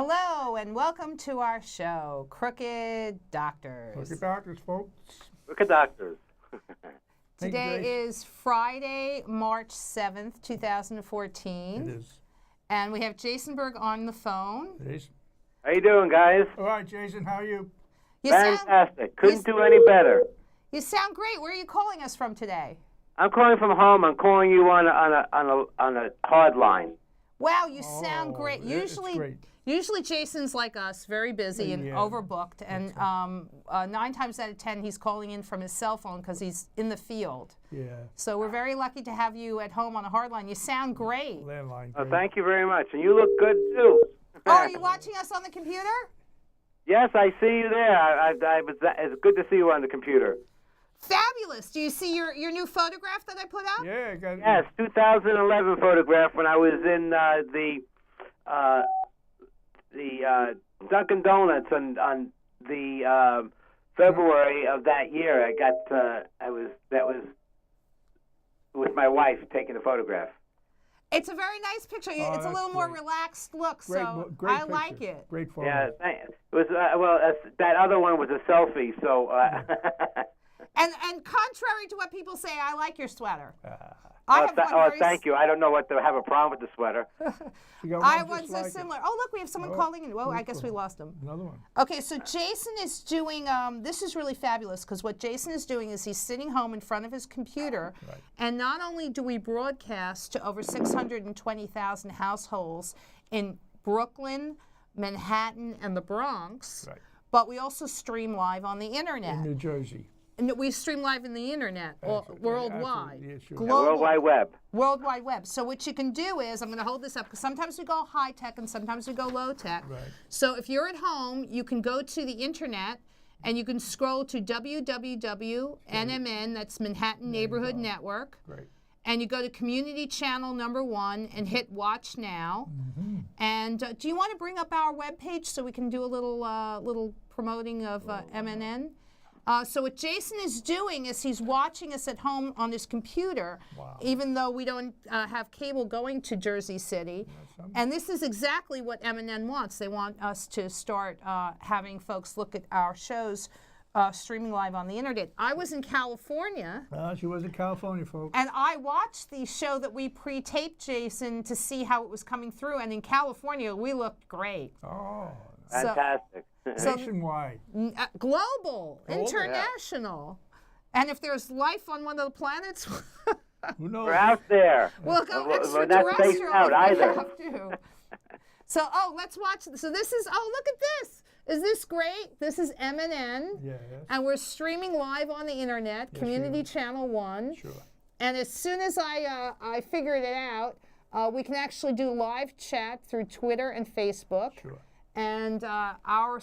Hello and welcome to our show, Crooked Doctors. Crooked Doctors, folks. Crooked Doctors. Today is Friday, March 7th, 2014. It is. And we have Jason Berg on the phone. It is. How you doing, guys? All right, Jason, how are you? Fantastic. Couldn't do any better. You sound great. Where are you calling us from today? I'm calling from home. I'm calling you on a hard line. Wow, you sound great. It's great. Usually Jason's like us, very busy and overbooked, and 9 times out of 10 he's calling in from his cell phone because he's in the field. Yeah. So we're very lucky to have you at home on a hard line. You sound great. Landline. Oh, thank you very much. And you look good, too. Oh, are you watching us on the computer? Yes, I see you there. It's good to see you on the computer. Fabulous. Do you see your new photograph that I put up? Yeah, I got it. Yes, 2011 photograph when I was in the Dunkin' Donuts on the February of that year. That was with my wife taking the photograph. It's a very nice picture. It's a little more relaxed look, so I like it. Great photo. Yeah, it was that other one was a selfie. So. And contrary to what people say, I like your sweater. Thank you. I don't know what to have a problem with the sweater. I have one so similar. Oh, look, we have someone calling in. Well, I guess we lost him. Another one. Okay, so Jason is doing, this is really fabulous because what Jason is doing is he's sitting home in front of his computer, and not only do we broadcast to over 620,000 households in Brooklyn, Manhattan, and the Bronx, but we also stream live on the internet. In New Jersey. And we stream live in the internet, worldwide. Yeah, sure. Global, World Wide Web. World Wide Web. So what you can do is, I'm going to hold this up, because sometimes we go high tech and sometimes we go low tech. Right. So if you're at home, you can go to the internet and you can scroll to www.NMN, that's Manhattan Neighborhood Network. Great. And you go to Community Channel #1 and hit Watch Now. And do you want to bring up our webpage so we can do a little promoting of MNN? So what Jason is doing is he's watching us at home on his computer, even though we don't have cable going to Jersey City. And this is exactly what MNN wants. They want us to start having folks look at our shows streaming live on the internet. I was in California. She was in California, folks. And I watched the show that we pre-taped, Jason, to see how it was coming through. And in California, we looked great. Oh, fantastic. Nationwide. Global, international. And if there's life on one of the planets, who knows? We're out there. We'll go We're not spaced extraterrestrial out if we either. have to. So, let's watch. So this is, look at this. Is this great? This is MNN. Yes. And we're streaming live on the internet, Community Channel 1. Sure. And as soon as I figured it out, we can actually do live chat through Twitter and Facebook. Sure. And our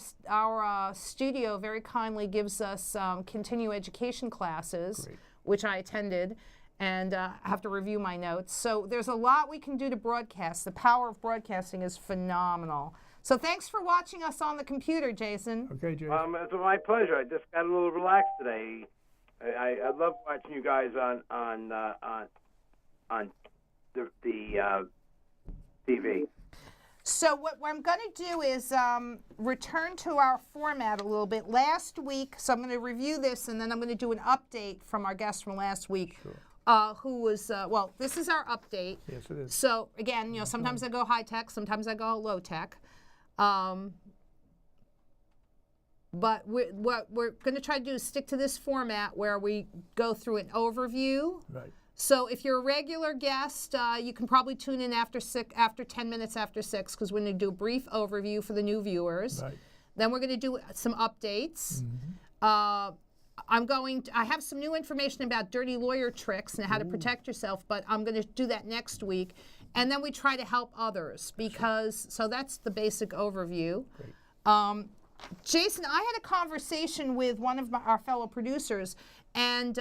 studio very kindly gives us continuing education classes, which I attended, and have to review my notes. So there's a lot we can do to broadcast. The power of broadcasting is phenomenal. So thanks for watching us on the computer, Jason. Okay, Jason. It's my pleasure. I just got a little relaxed today. I love watching you guys on the TV. So what I'm going to do is return to our format a little bit. Last week, so I'm going to review this, and then I'm going to do an update from our guest from last week, who was, well, this is our update. Yes, it is. So, again, you know, sometimes I go high-tech, sometimes I go low-tech. But what we're going to try to do is stick to this format where we go through an overview. Right. So if you're a regular guest, you can probably tune in after 10 minutes after 6, because we're going to do a brief overview for the new viewers. Right. Then we're going to do some updates. I have some new information about dirty lawyer tricks and how to protect yourself, but I'm going to do that next week. And then we try to help others so that's the basic overview. Great. Jason, I had a conversation with one of our fellow producers, and,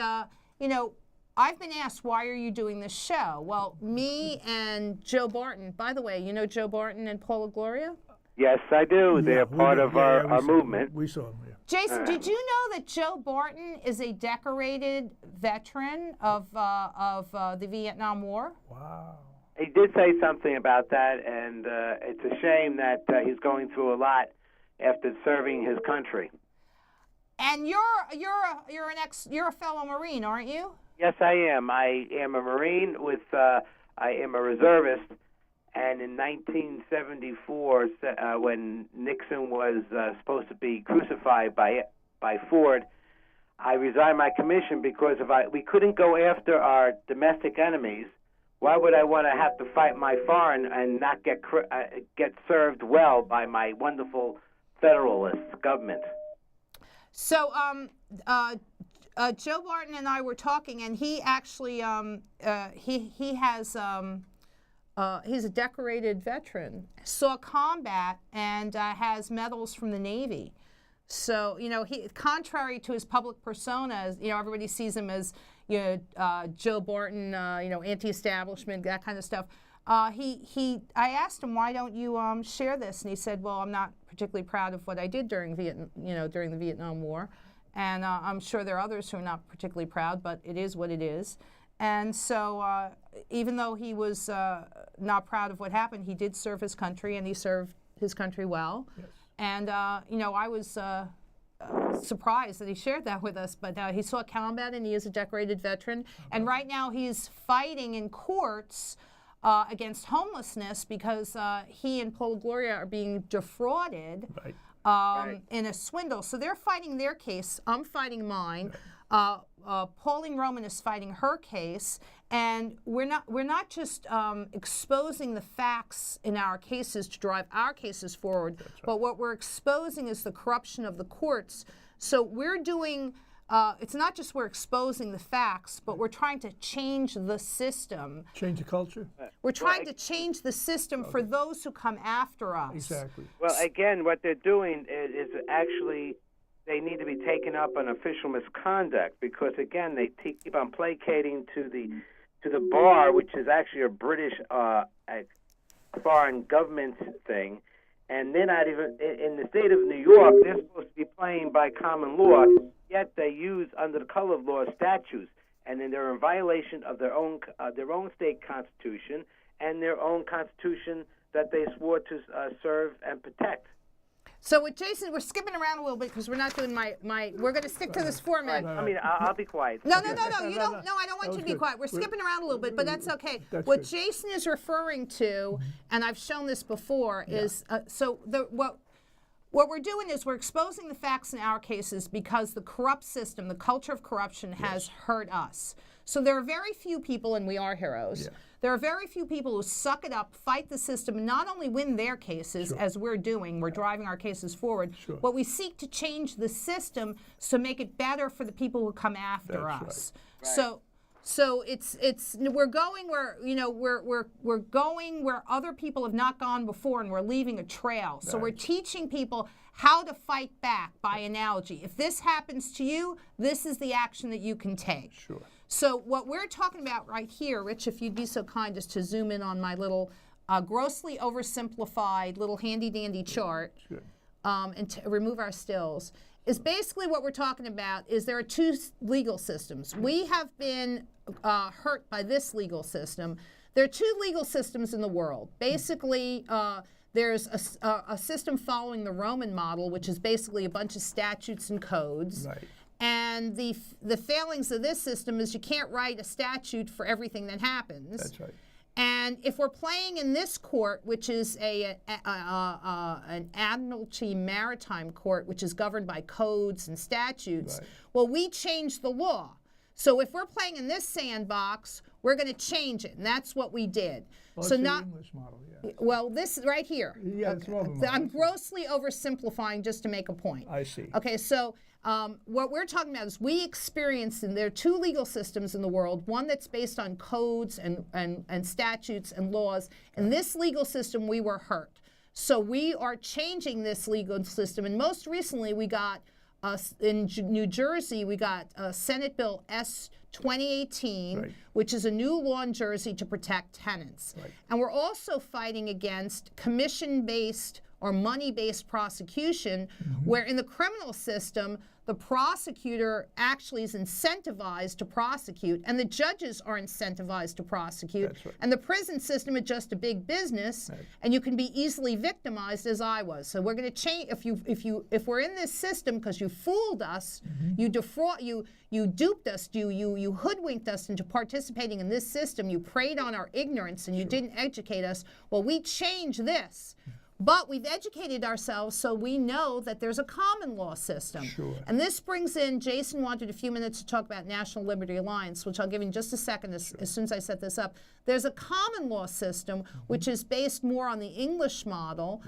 you know, I've been asked, why are you doing this show? Well, me and Joe Barton, by the way, you know Joe Barton and Paula Gloria? Yes, I do. They're part of our movement. We saw them, Jason, did you know that Joe Barton is a decorated veteran of the Vietnam War? Wow. He did say something about that, and it's a shame that he's going through a lot after serving his country. And you're a fellow Marine, aren't you? Yes, I am. I am a Marine I am a reservist, and in 1974, when Nixon was supposed to be crucified by Ford, I resigned my commission because we couldn't go after our domestic enemies. Why would I want to have to fight my foreign and not get served well by my wonderful Federalist government? So, Joe Barton and I were talking, and he actually he's a decorated veteran, saw combat, and has medals from the Navy. So, he, contrary to his public persona, everybody sees him as Joe Barton, anti-establishment, that kind of stuff. I asked him, why don't you share this? And he said, well, I'm not particularly proud of what I did during the Vietnam War, and I'm sure there are others who are not particularly proud, but it is what it is. And so, even though he was not proud of what happened, he did serve his country, and he served his country well. Yes. And I was surprised that he shared that with us, but he saw combat, and he is a decorated veteran. And right now, he's fighting in courts against homelessness because he and Paul Gloria are being defrauded in a swindle. So they're fighting their case. I'm fighting mine. Pauline Roman is fighting her case, and we're not just exposing the facts in our cases to drive our cases forward, but what we're exposing is the corruption of the courts. So we're doing. It's not just we're exposing the facts, but we're trying to change the system. Change the culture? We're trying to change the system for those who come after us. Exactly. Well, again, what they're doing is actually they need to be taken up on official misconduct because, again, they keep on placating to the bar, which is actually a British foreign government thing. And they're not even, in the state of New York, they're supposed to be playing by common law, yet they use, under the color of law, statutes. And then they're in violation of their own state constitution and their own constitution that they swore to serve and protect. So with Jason, we're skipping around a little bit because we're not doing we're going to stick to this format. I mean, I'll be quiet. No, you don't. No, I don't want you to be quiet. We're skipping around a little bit, but that's okay. What Jason is referring to, and I've shown this before, is what we're doing is we're exposing the facts in our cases because the corrupt system, the culture of corruption, has hurt us. So there are very few people, and we are heroes. Yeah. There are very few people who suck it up, fight the system, and not only win their cases, as we're doing, we're driving our cases forward, but we seek to change the system to make it better for the people who come after us. Right. So we're going where we're going where other people have not gone before, and we're leaving a trail. So we're teaching people how to fight back by analogy. If this happens to you, this is the action that you can take. Sure. So what we're talking about right here, Rich, if you'd be so kind as to zoom in on my little grossly oversimplified little handy-dandy chart, and to remove our stills, is basically what we're talking about is there are two legal systems. We have been hurt by this legal system. There are two legal systems in the world. Basically, there's a system following the Roman model, which is basically a bunch of statutes and codes. Right. And the failings of this system is you can't write a statute for everything that happens. That's right. And if we're playing in this court, which is an admiralty maritime court, which is governed by codes and statutes, well, we change the law. So if we're playing in this sandbox, we're going to change it, and that's what we did. Well, so it's not the English model, yeah. Well, this right here. Yeah, it's Roman model. I'm grossly oversimplifying just to make a point. I see. Okay, so what we're talking about is we experienced, and there are two legal systems in the world, one that's based on codes and statutes and laws, and this legal system we were hurt. So we are changing this legal system, and most recently we got, in New Jersey, we got Senate Bill S. 2018, which is a new law in Jersey to protect tenants. And we're also fighting against commission-based or money-based prosecution, where in the criminal system, the prosecutor actually is incentivized to prosecute, and the judges are incentivized to prosecute. That's right. And the prison system is just a big business, and you can be easily victimized, as I was. So we're going to change. If we're in this system because you fooled us, you defraud, you duped us, you hoodwinked us into participating in this system. You preyed on our ignorance, and you didn't educate us. Well, we change this. But we've educated ourselves so we know that there's a common law system. Sure. And this brings in, Jason wanted a few minutes to talk about National Liberty Alliance, which I'll give you in just a second as soon as I set this up. There's a common law system which is based more on the English model,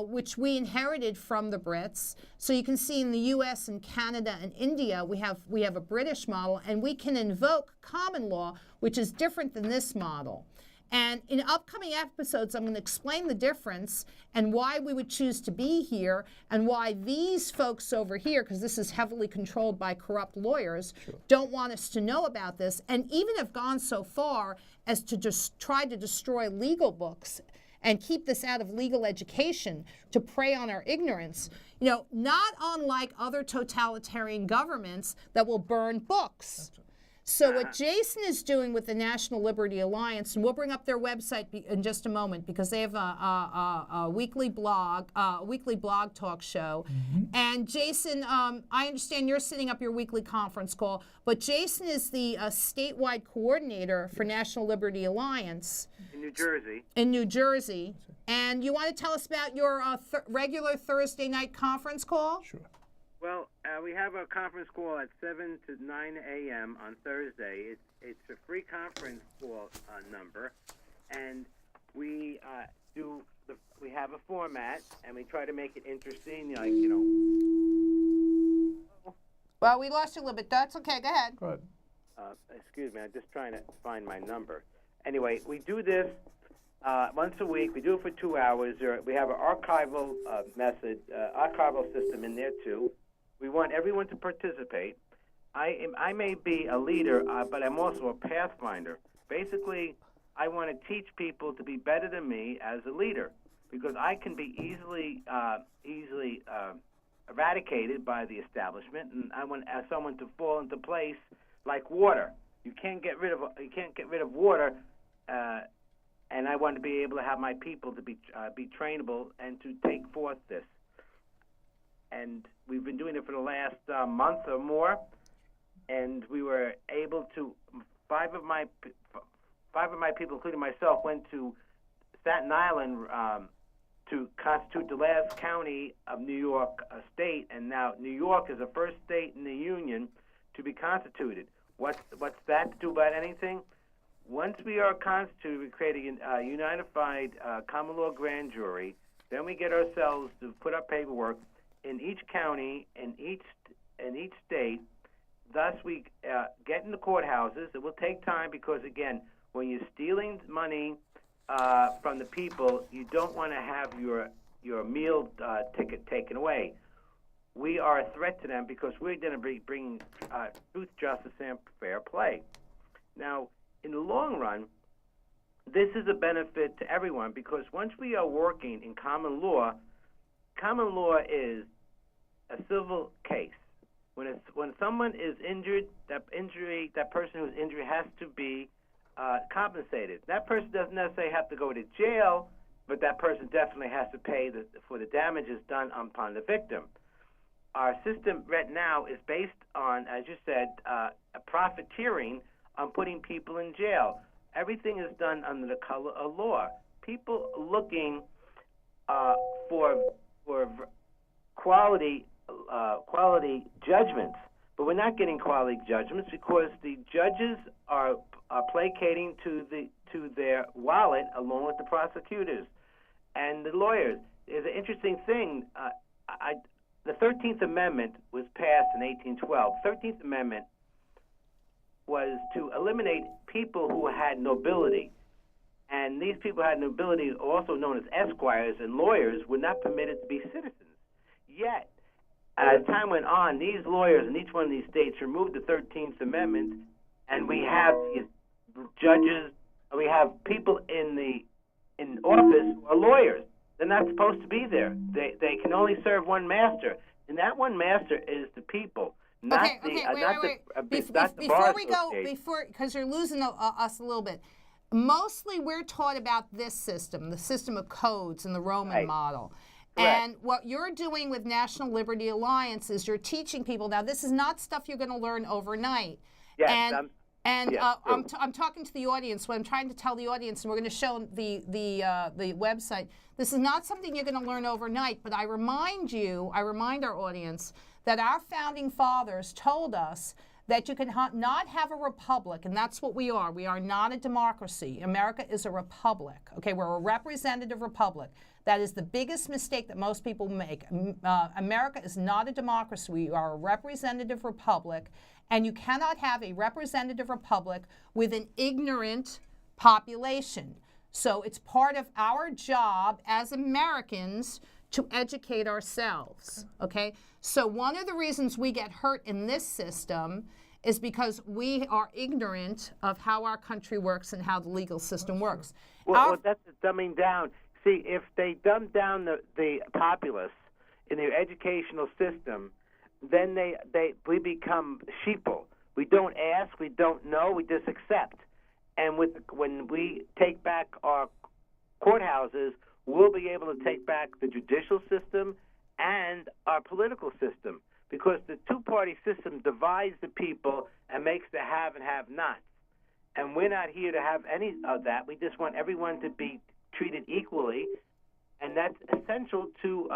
which we inherited from the Brits. So you can see in the US and Canada and India, we have a British model, and we can invoke common law, which is different than this model. And in upcoming episodes, I'm going to explain the difference and why we would choose to be here and why these folks over here, because this is heavily controlled by corrupt lawyers, don't want us to know about this, and even have gone so far as to just try to destroy legal books and keep this out of legal education to prey on our ignorance. You know, not unlike other totalitarian governments that will burn books. So what Jason is doing with the National Liberty Alliance, and we'll bring up their website in just a moment because they have a weekly blog talk show. And Jason, I understand you're setting up your weekly conference call, but Jason is the statewide coordinator for National Liberty Alliance. In New Jersey. And you want to tell us about your regular Thursday night conference call? Sure. Well, we have a conference call at 7 to 9 a.m. on Thursday. It's a free conference call number, and we we have a format, and we try to make it interesting, like, you know. Well, we lost you a little bit. That's okay. Go ahead. Go ahead. Excuse me, I'm just trying to find my number. Anyway, we do this once a week. We do it for 2 hours. We have an archival archival system in there too. We want everyone to participate. I may be a leader, but I'm also a pathfinder. Basically, I want to teach people to be better than me as a leader, because I can be easily eradicated by the establishment, and I want someone to fall into place like water. You can't get rid of water, and I want to be able to have my people to be trainable and to take forth this. And we've been doing it for the last month or more, and we were able to. Five of my people, including myself, went to Staten Island to constitute the last county of New York state, and now New York is the first state in the Union to be constituted. What's that to do about anything? Once we are constituted, we create a unified common law grand jury. Then we get ourselves to put up paperwork in each county, in each state. Thus, we get in the courthouses. It will take time because, again, when you're stealing money from the people, you don't want to have your meal ticket taken away. We are a threat to them because we're going to be bringing truth, justice, and fair play. Now, in the long run, this is a benefit to everyone because once we are working in common law is a civil case. When someone is injured, that person who's injured has to be compensated. That person doesn't necessarily have to go to jail, but that person definitely has to pay for the damages done upon the victim. Our system right now is based on, as you said, a profiteering on putting people in jail. Everything is done under the color of law. People looking for quality judgments, but we're not getting quality judgments because the judges are placating to their wallet along with the prosecutors and the lawyers. There's an interesting thing. The 13th Amendment was passed in 1812. The 13th Amendment was to eliminate people who had nobility. And these people who had nobility, also known as esquires and lawyers, were not permitted to be citizens. Yet, as time went on, these lawyers in each one of these states removed the 13th Amendment, and we have these judges, we have people in office who are lawyers. they're not supposed to be there. They can only serve one master, and that one master is the people, not the Before we go, because you're losing us a little bit. Mostly, we're taught about this system, the system of codes and the Roman model. Correct. And what you're doing with National Liberty Alliance is you're teaching people. Now, this is not stuff you're going to learn overnight. Yes, I'm talking to the audience. What I'm trying to tell the audience, and we're going to show the website. This is not something you're going to learn overnight. But I remind our audience that our founding fathers told us that you can not have a republic, and that's what we are. We are not a democracy. America is a republic. Okay, we're a representative republic. That is the biggest mistake that most people make. America is not a democracy. We are a representative republic, and you cannot have a representative republic with an ignorant population. So it's part of our job as Americans to educate ourselves, okay? So one of the reasons we get hurt in this system is because we are ignorant of how our country works and how the legal system works. Well, that's dumbing down. See, if they dumb down the populace in their educational system, then we become sheeple. We don't ask, we don't know, we just accept. And when we take back our courthouses, we'll be able to take back the judicial system and our political system, because the two-party system divides the people and makes the have and have-nots. And we're not here to have any of that. We just want everyone to be treated equally, and that's essential to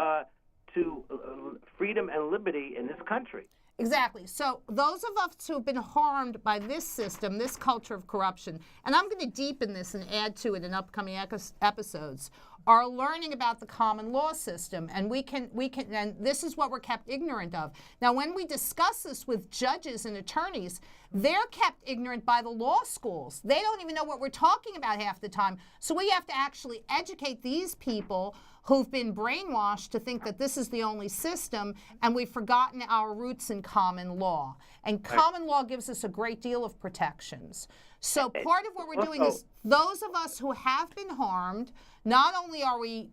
freedom and liberty in this country. Exactly. So those of us who have been harmed by this system, this culture of corruption, and I'm going to deepen this and add to it in upcoming episodes, are learning about the common law system, and we can, and this is what we're kept ignorant of. Now, when we discuss this with judges and attorneys, they're kept ignorant by the law schools. They don't even know what we're talking about half the time. So we have to actually educate these people who've been brainwashed to think that this is the only system, and we've forgotten our roots in common law. And common law gives us a great deal of protections. So part of what we're doing is those of us who have been harmed, not only are we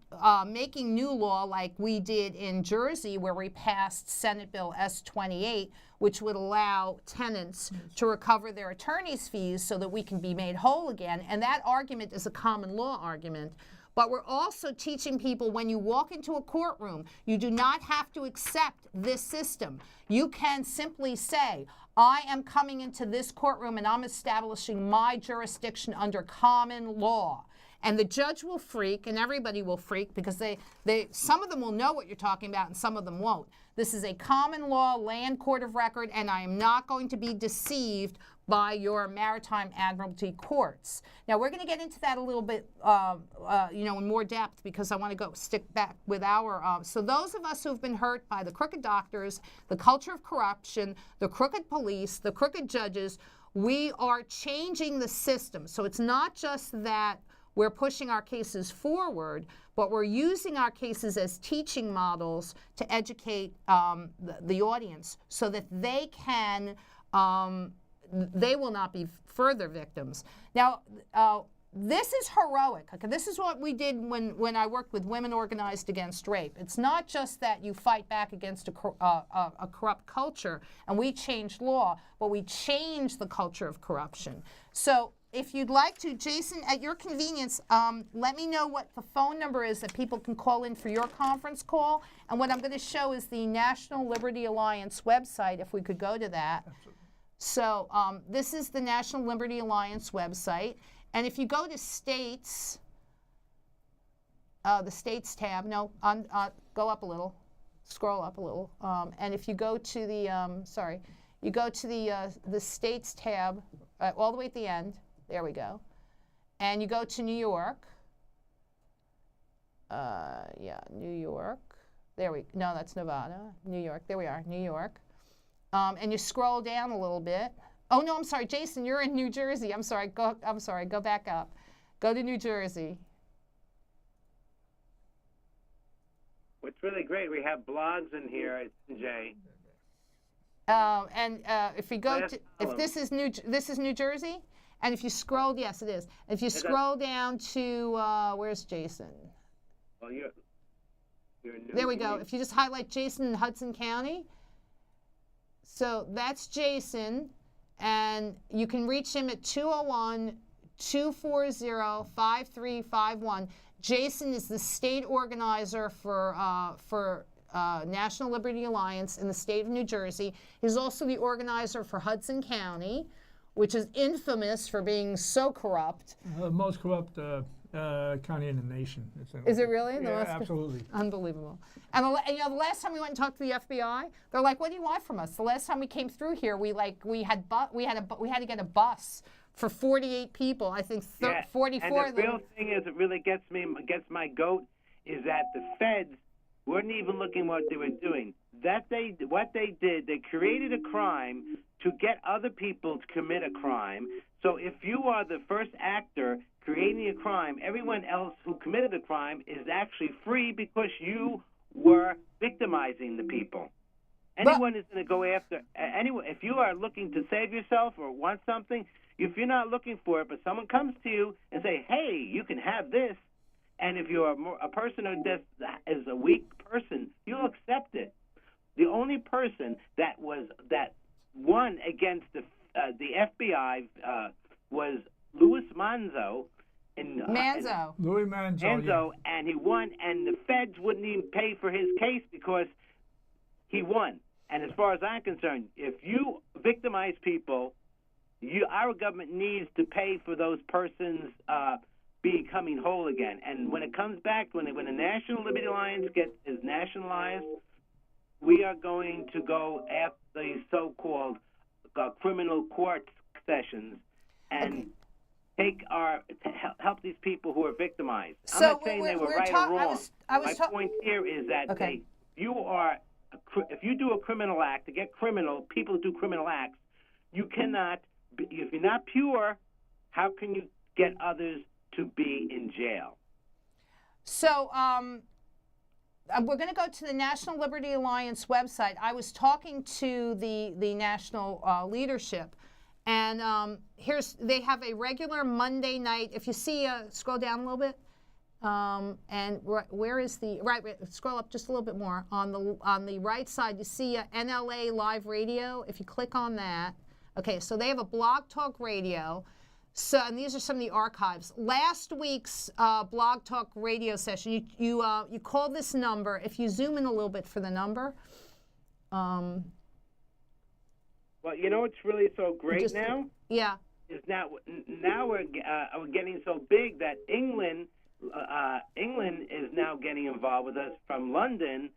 making new law like we did in Jersey, where we passed Senate Bill S-28, which would allow tenants to recover their attorney's fees so that we can be made whole again. And that argument is a common law argument. But we're also teaching people, when you walk into a courtroom, you do not have to accept this system. You can simply say, I am coming into this courtroom and I'm establishing my jurisdiction under common law. And the judge will freak, and everybody will freak, because some of them will know what you're talking about and some of them won't. This is a common law land court of record, and I am not going to be deceived by your maritime admiralty courts. Now, we're going to get into that a little bit, in more depth, because I want to stick back with our, so those of us who've been hurt by the crooked doctors, the culture of corruption, the crooked police, the crooked judges, we are changing the system. So it's not just that we're pushing our cases forward, but we're using our cases as teaching models to educate the audience so that they can, they will not be further victims. Now, this is heroic. Okay? This is what we did when I worked with Women Organized Against Rape. It's not just that you fight back against a corrupt culture and we changed law, but we changed the culture of corruption. So if you'd like to, Jason, at your convenience, let me know what the phone number is that people can call in for your conference call. And what I'm going to show is the National Liberty Alliance website, if we could go to that. Absolutely. So this is the National Liberty Alliance website. And if you go to states, the states tab, go up a little, scroll up a little. And if you go to the, you go to the states tab all the way at the end. There we go. And you go to New York. New York. No, that's Nevada. New York. There we are, New York. And you scroll down a little bit. Oh, no, I'm sorry, Jason, you're in New Jersey. I'm sorry, go back up. Go to New Jersey. What's really great, we have blogs in here, Jay. If we go to, if this is New Jersey, and if you scroll, yes, it is. If you scroll down to, where's Jason? Well, There we go. If you just highlight Jason in Hudson County. So that's Jason, and you can reach him at 201-240-5351. Jason is the state organizer for National Liberty Alliance in the state of New Jersey. He's also the organizer for Hudson County, which is infamous for being so corrupt. The most corrupt county in the nation. Is it really? Yeah, absolutely. Unbelievable. And the last time we went and talked to the FBI, they're like, "What do you want from us?" The last time we came through here, we had to get a bus for 48 people. I think 44 And the real thing is, it really gets my goat, is that the feds weren't even looking what they were doing. What they did, they created a crime to get other people to commit a crime. So if you are the first actor creating a crime, everyone else who committed the crime is actually free because you were victimizing the people. Anyone is going to go after anyone. If you are looking to save yourself or want something, if you're not looking for it, but someone comes to you and say, "Hey, you can have this," and if you're a person who is a weak person, you'll accept it. The only person that won against the FBI was Louis Manzo. Louis Manzo, and he won, and the feds wouldn't even pay for his case because he won. And as far as I'm concerned, if you victimize people, our government needs to pay for those persons becoming whole again. And when it comes back, when the National Liberty Alliance is nationalized, we are going to go after the so-called criminal court sessions and help these people who are victimized. I'm not saying they were right or wrong. My point here is that if you do a criminal act, to get people do criminal acts, you cannot, if you're not pure, how can you get others to be in jail? So we're going to go to the National Liberty Alliance website. I was talking to the national leadership, and they have a regular Monday night. If you see, scroll down a little bit, and where is scroll up just a little bit more. On the right side, you see NLA Live Radio. If you click on that, okay, so they have a Blog Talk Radio. So, and these are some of the archives. Last week's Blog Talk Radio session, you call this number. If you zoom in a little bit for the number. Well, you know what's really so great now? Yeah. Is now we're getting so big that England is now getting involved with us from London,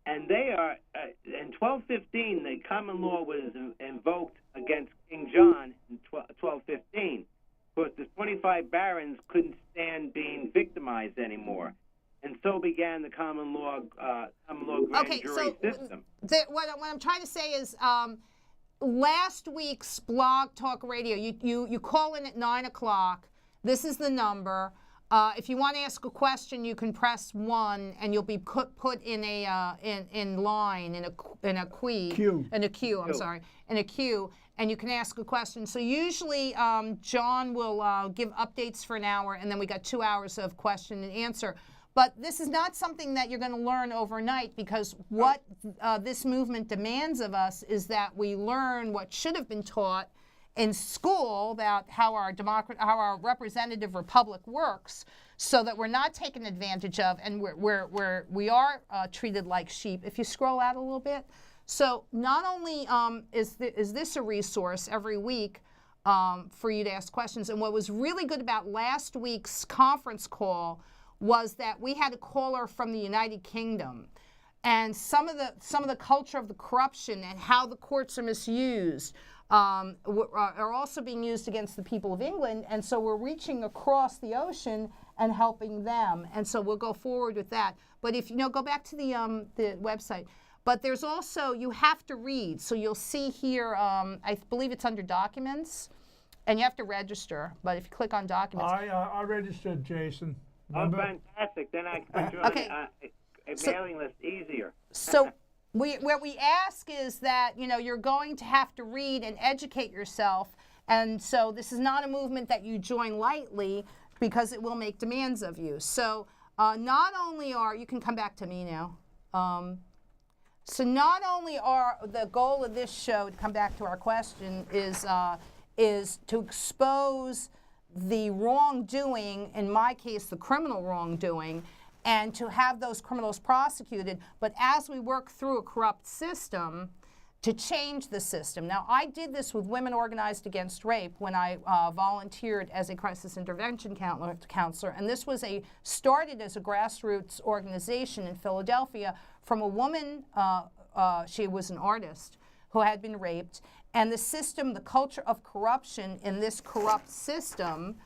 and they are in 1215. The common law was invoked against King John in 1215. Because the 25 barons couldn't stand being victimized anymore, and so began the common law grand jury system. What I'm trying to say is, last week's Blog Talk Radio, you call in at 9 o'clock. This is the number. If you want to ask a question, you can press 1, and you'll be put in a in line in a queue. In a queue, and you can ask a question. So usually John will give updates for an hour, and then we got 2 hours of question and answer. But this is not something that you're going to learn overnight, because what this movement demands of us is that we learn what should have been taught in school about how our representative republic works, so that we're not taken advantage of, and we are treated like sheep. If you scroll out a little bit, so not only is this a resource every week for you to ask questions, and what was really good about last week's conference call was that we had a caller from the United Kingdom, and some of the culture of the corruption and how the courts are misused are also being used against the people of England, and so we're reaching across the ocean and helping them, and so we'll go forward with that. But if go back to the website. But there's also, you have to read, so you'll see here, I believe it's under documents, and you have to register. But if you click on documents, I registered, Jason. Oh, fantastic! Then I can join a mailing list easier. So. What we ask is that, you're going to have to read and educate yourself. And so this is not a movement that you join lightly, because it will make demands of you. So not only are, you can come back to me now. So not only are the goal of this show, to come back to our question, is to expose the wrongdoing, in my case, the criminal wrongdoing, and to have those criminals prosecuted, but as we work through a corrupt system, to change the system. Now, I did this with Women Organized Against Rape when I volunteered as a crisis intervention counselor, and this was started as a grassroots organization in Philadelphia from a woman, she was an artist, who had been raped, and the system, the culture of corruption in this corrupt system,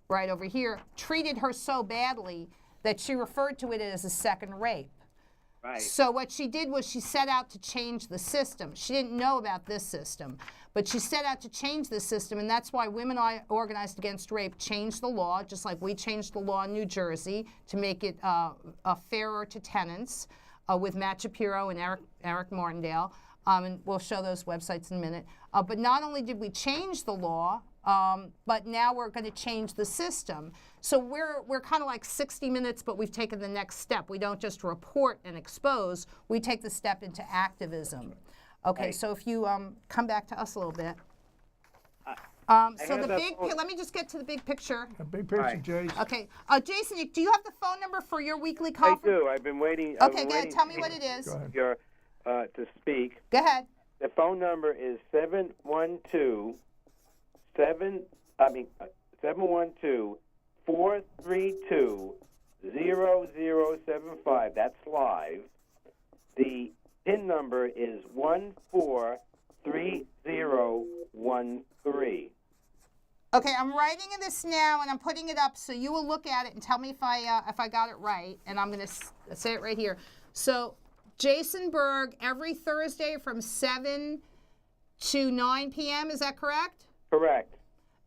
right over here, treated her so badly that she referred to it as a second rape. Right. So what she did was she set out to change the system. She didn't know about this system, but she set out to change the system, and that's why Women Organized Against Rape changed the law, just like we changed the law in New Jersey to make it fairer to tenants with Matt Shapiro and Eric Martindale, and we'll show those websites in a minute. But not only did we change the law, but now we're going to change the system. So we're kind of like 60 Minutes, but we've taken the next step. We don't just report and expose. We take the step into activism. Okay, Right. so if you come back to us a little bit. So the big, let me just get to the big picture. A big picture, Right. Jason. Okay, Jason, do you have the phone number for your weekly I conference? do. I've been waiting. Okay, go ahead. Tell me what it is. Go ahead. Your, to speak. Go ahead. The phone number is 712-432-0075. That's live. The PIN number is 143013. Okay, I'm writing this now, and I'm putting it up, so you will look at it and tell me if I got it right, and I'm going to say it right here. So, Jason Berg, every Thursday from 7 to 9 p.m., is that correct? Correct.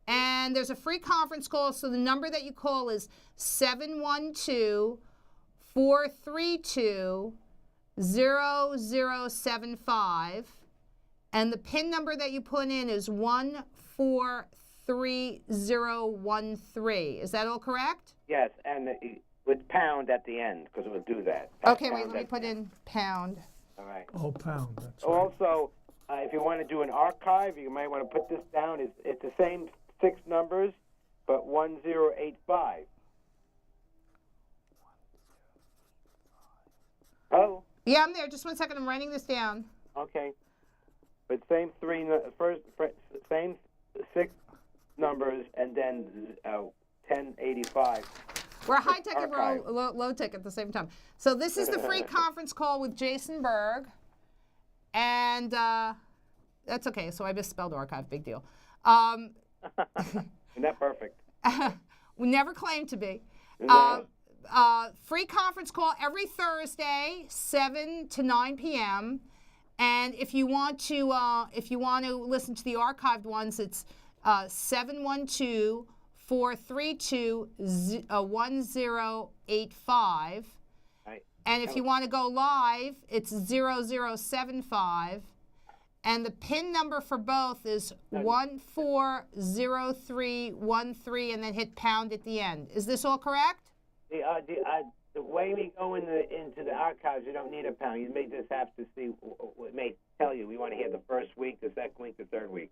And there's a free conference call, so the number that you call is 712-432-0075, and the PIN number that you put in is 143013. Is that all correct? Yes, and with pound at the end, because it will do that. Okay, Pound wait, let me at put the end. in pound. All right. Oh, pound. That's right. Also, if you want to do an archive, you might want to put this down. It's the same 6 numbers, but 1085. Oh, Yeah, I'm there. Just 1 second. I'm writing this down. okay. But same same 6 numbers, and then 1085. We're high tech and Archive. we're low tech at the same time. So this is the free conference call with Jason Berg, and that's okay. So I misspelled archive. Big deal. Isn't that perfect? We never claimed to be. No. Free conference call every Thursday, 7 to 9 p.m. And if you want to listen to the archived ones, it's 712-432-1085. Right. And if you want to go live, it's 0075. And the PIN number for both is 140313, and then hit pound at the end. Is this all correct? The way we go into the archives, you don't need a pound. You may just have to see. It may tell you we want to hear the first week, the second week, the third week.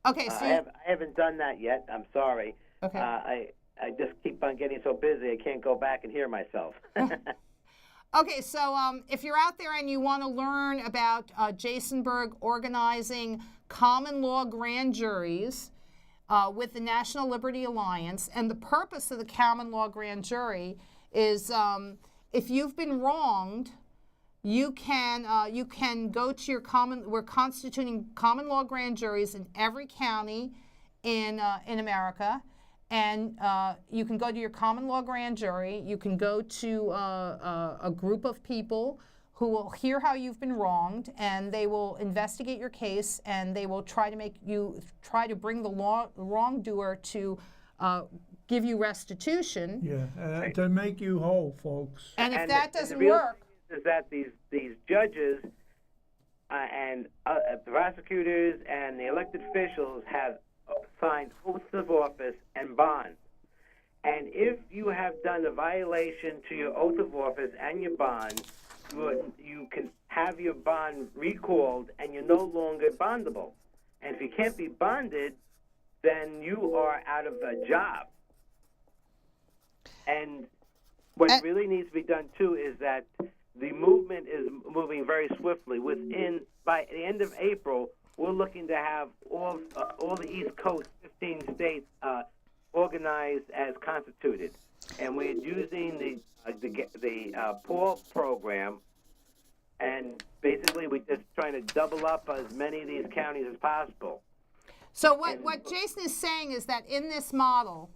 Okay, so I haven't done that yet. I'm sorry. Okay. I just keep on getting so busy I can't go back and hear myself. Okay, so if you're out there and you want to learn about Jason Berg organizing common law grand juries with the National Liberty Alliance, and the purpose of the common law grand jury is if you've been wronged, you can go to your we're constituting common law grand juries in every county in America. And you can go to your common law grand jury. You can go to a group of people who will hear how you've been wronged, and they will investigate your case, and they will try to bring the wrongdoer to give you restitution. Yeah, to make you whole, folks. And if that doesn't the real work, thing is that these judges and prosecutors and the elected officials have signed oaths of office and bonds. And if you have done a violation to your oath of office and your bond, you can have your bond recalled, and you're no longer bondable. And if you can't be bonded, then you are out of a job. And what really needs to be done, too, is that the movement is moving very swiftly. By the end of April, we're looking to have all the East Coast, 15 states, organized as constituted. And we're using the PAW program, and basically we're just trying to double up as many of these counties as possible. So what Jason is saying is that in this model,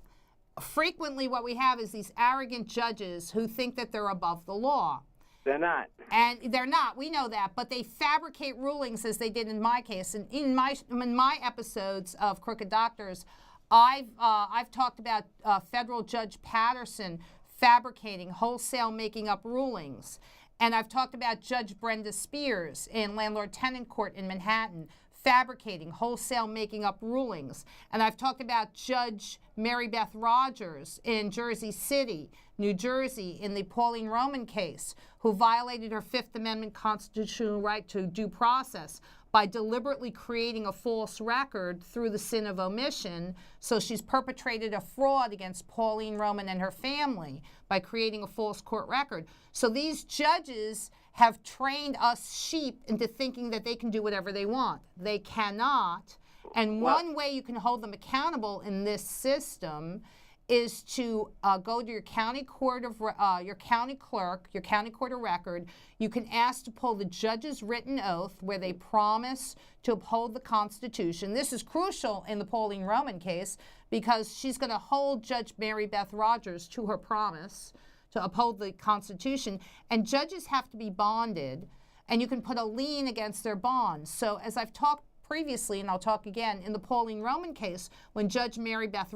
frequently what we have is these arrogant judges who think that they're above the law. They're not. And they're not. We know that. But they fabricate rulings, as they did in my case. And in my episodes of Crooked Doctors, I've talked about federal Judge Patterson fabricating, wholesale making up rulings. And I've talked about Judge Brenda Spears in Landlord-Tenant Court in Manhattan, fabricating, wholesale making up rulings. And I've talked about Judge Mary Beth Rogers in Jersey City, New Jersey, in the Pauline Roman case, who violated her Fifth Amendment constitutional right to due process by deliberately creating a false record through the sin of omission. So she's perpetrated a fraud against Pauline Roman and her family by creating a false court record. So these judges have trained us sheep into thinking that they can do whatever they want. They cannot. And one way you can hold them accountable in this system is to go to your county court of your county clerk, your county court of record. You can ask to pull the judge's written oath where they promise to uphold the Constitution. This is crucial in the Pauline Roman case because she's going to hold Judge Mary Beth Rogers to her promise to uphold the Constitution. And judges have to be bonded, and you can put a lien against their bonds. So as I've talked previously, and I'll talk again, in the Pauline Roman case, when Judge Mary Beth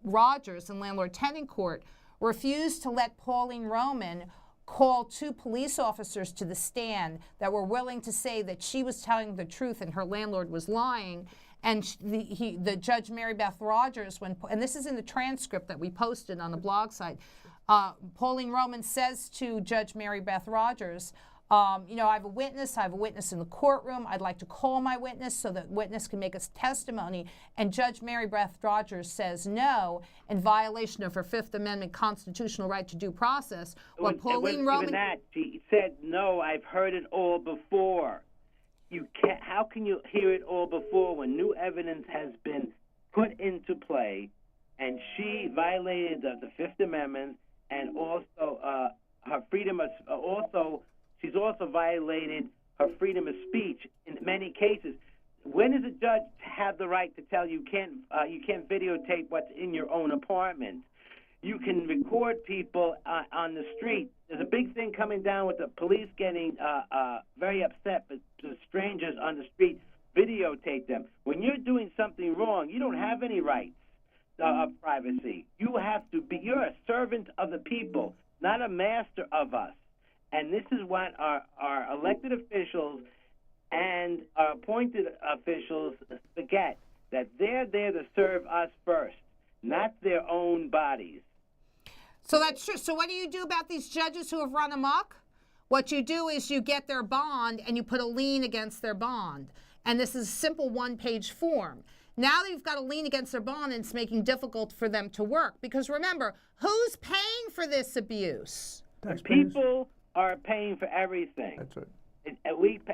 Rogers in Landlord-Tenant Court refused to let Pauline Roman call 2 police officers to the stand that were willing to say that she was telling the truth and her landlord was lying, and the Judge Mary Beth Rogers, and this is in the transcript that we posted on the blog site, Pauline Roman says to Judge Mary Beth Rogers, I have a witness in the courtroom. I'd like to call my witness so that witness can make a testimony. And Judge Mary Beth Rogers says no in violation of her Fifth Amendment constitutional right to due process. Pauline Roman, even that, she said, no, I've heard it all before. How can you hear it all before when new evidence has been put into play, and she violated the Fifth Amendment, and also her freedom of she's also violated her freedom of speech in many cases. When does a judge have the right to tell you can't videotape what's in your own apartment? You can record people on the street. There's a big thing coming down with the police getting very upset, but the strangers on the street videotape them. When you're doing something wrong, you don't have any rights of privacy. You're a servant of the people, not a master of us. And this is what our elected officials and our appointed officials forget, that they're there to serve us first, not their own bodies. So that's true. So what do you do about these judges who have run amok? What you do is you get their bond and you put a lien against their bond. And this is a simple one-page form. Now they've got a lien against their bond, and it's making it difficult for them to work. Because remember, who's paying for this abuse? People are paying for everything. That's right.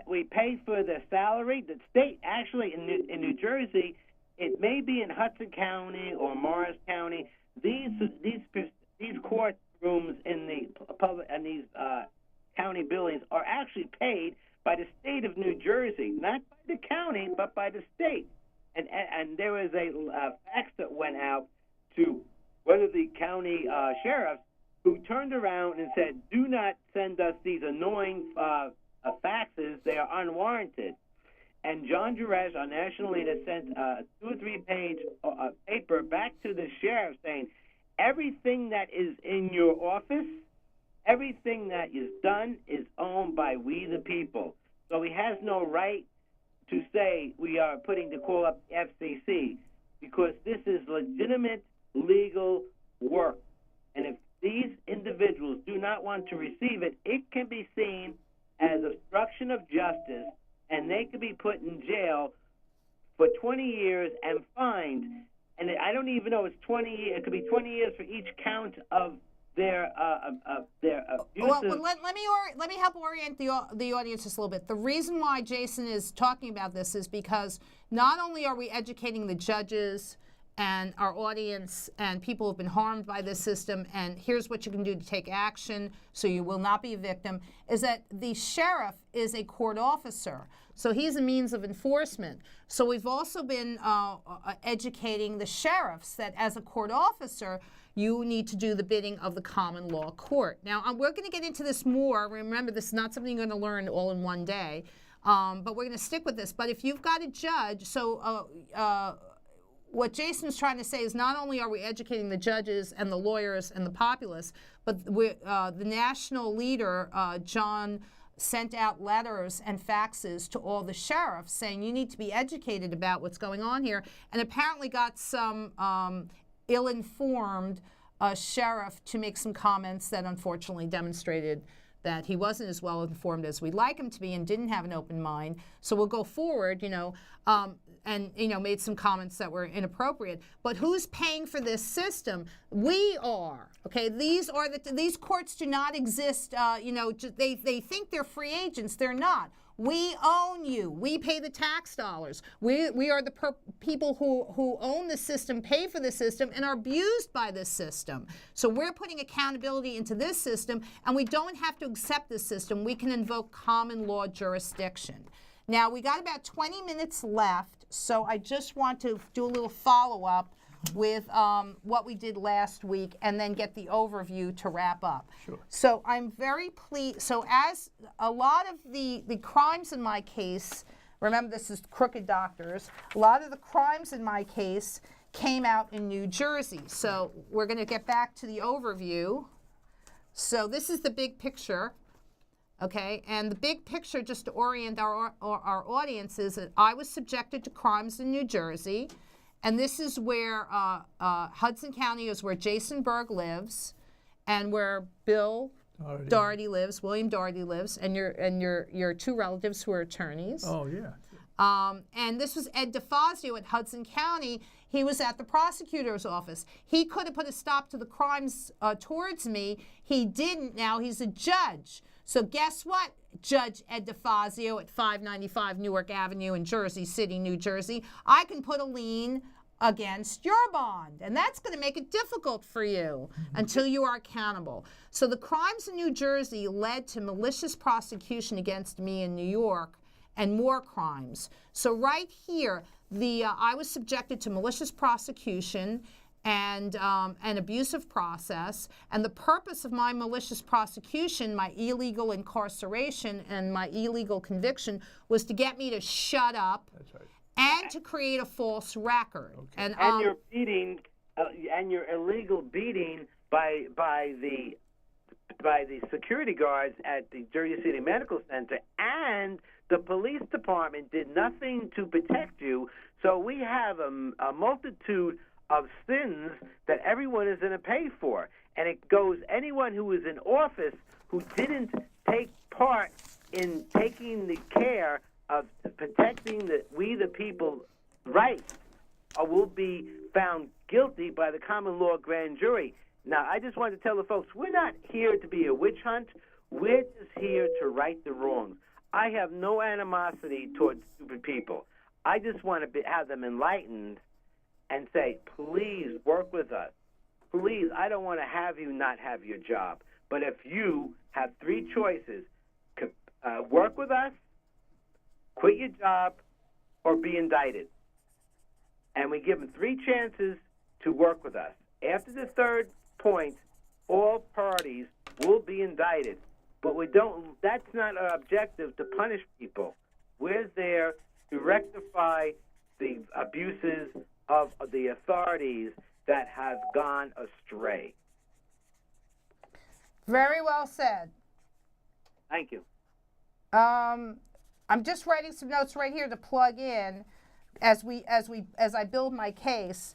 We pay for their salary. The state, actually, in New Jersey, it may be in Hudson County or Morris County. These court rooms in the public and these county buildings are actually paid by the state of New Jersey, not by the county, but by the state. And there was a fax that went out to one of the county sheriffs, who turned around and said, do not send us these annoying faxes. They are unwarranted. And John Juresh, our national leader, sent a 2 or 3 page paper back to the sheriff saying, everything that is in your office, everything that is done is owned by we the people. So he has no right to say we are putting to call up FCC, because this is legitimate legal work. And if these individuals do not want to receive it, it can be seen as obstruction of justice, and they could be put in jail for 20 years and fined. And I don't even know it's 20 years. It could be 20 years for each count of their abusive. Well, let me help orient the audience just a little bit. The reason why Jason is talking about this is because not only are we educating the judges and our audience and people who have been harmed by this system, and here's what you can do to take action so you will not be a victim, is that the sheriff is a court officer. So he's a means of enforcement. So we've also been educating the sheriffs that as a court officer, you need to do the bidding of the common law court. Now, we're going to get into this more. Remember, this is not something you're going to learn all in one day, but we're going to stick with this. But if you've got a judge, what Jason's trying to say is not only are we educating the judges and the lawyers and the populace, but the national leader, John, sent out letters and faxes to all the sheriffs saying you need to be educated about what's going on here, and apparently got some ill-informed sheriff to make some comments that unfortunately demonstrated that he wasn't as well informed as we'd like him to be and didn't have an open mind. So we'll go forward, and made some comments that were inappropriate. But who's paying for this system? We are. Okay, these courts do not exist. They think they're free agents. They're not. We own you. We pay the tax dollars. We are the people who own the system, pay for the system, and are abused by this system. So we're putting accountability into this system, and we don't have to accept this system. We can invoke common law jurisdiction. Now, we got about 20 minutes left, so I just want to do a little follow-up with what we did last week and then get the overview to wrap up. Sure. So I'm very pleased. So as a lot of the crimes in my case, remember this is CrookedDoctors, a lot of the crimes in my case came out in New Jersey. So we're going to get back to the overview. So this is the big picture. Okay, and the big picture, just to orient our audience, is that I was subjected to crimes in New Jersey, and this is where Hudson County is where Jason Berg lives, and where Bill Doherty lives, William Doherty lives, and your two relatives who are attorneys. Oh, yeah. And this was Ed DeFazio at Hudson County. He was at the prosecutor's office. He could have put a stop to the crimes towards me. He didn't. Now he's a judge. So guess what, Judge Ed DeFazio at 595 Newark Avenue in Jersey City, New Jersey, I can put a lien against your bond, and that's going to make it difficult for you until you are accountable. So the crimes in New Jersey led to malicious prosecution against me in New York and more crimes. So right here, I was subjected to malicious prosecution and an abusive process, and the purpose of my malicious prosecution, my illegal incarceration and my illegal conviction, was to get me to shut up. That's right. And to create a false record. Okay. And your beating, and your illegal beating by the security guards at the Jersey City Medical Center, and the police department did nothing to protect you. So we have a multitude of sins that everyone is going to pay for, and it goes anyone who is in office who didn't take part in taking the care of protecting the people's rights, will be found guilty by the common law grand jury. Now, I just want to tell the folks, we're not here to be a witch hunt. We're just here to right the wrongs. I have no animosity towards stupid people. I just want to have them enlightened and say, please work with us. Please, I don't want to have you not have your job. But if you have three choices, work with us, quit your job, or be indicted. And we give them three chances to work with us. After the third point, all parties will be indicted. But that's not our objective to punish people. We're there to rectify the abuses of the authorities that have gone astray. Very well said. Thank you. I'm just writing some notes right here to plug in as I build my case.